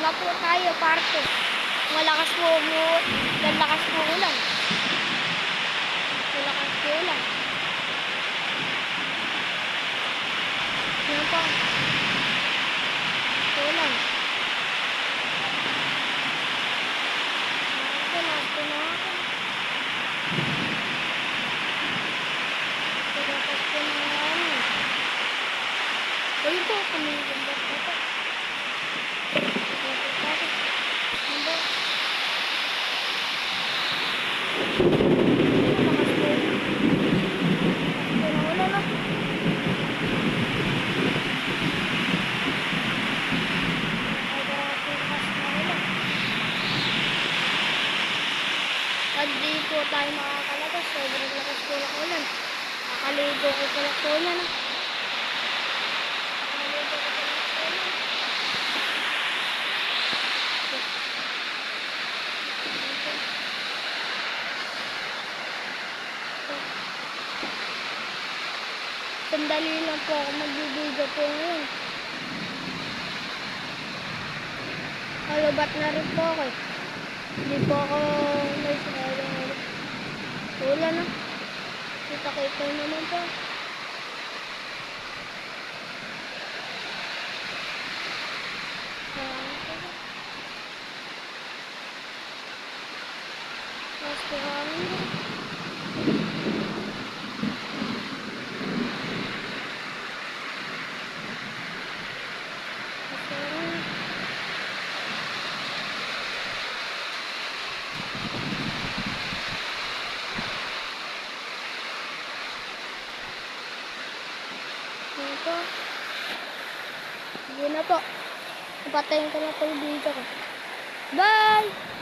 na po tayo, parte. Malakas po mo, lalakas po ulan. Malakas po ulan. Yan po. Ulan. Lakas po na ako. Lakas po na ako. Ayun po, kumigambot na po. Hindi po tayo makakalabas. Sobrang lakas po ng ulan. Nakaligo ko pala po na. Nakaligo ko pala po na. Sandali lang po ako magbibideo po ngayon. Kalubat na rin po ako eh. Hindi po ako may sayang ulan na. Kita-kita naman po. Mas po hangin na. Ito. Sige na po. Patayin ko na po yung video ko. Bye!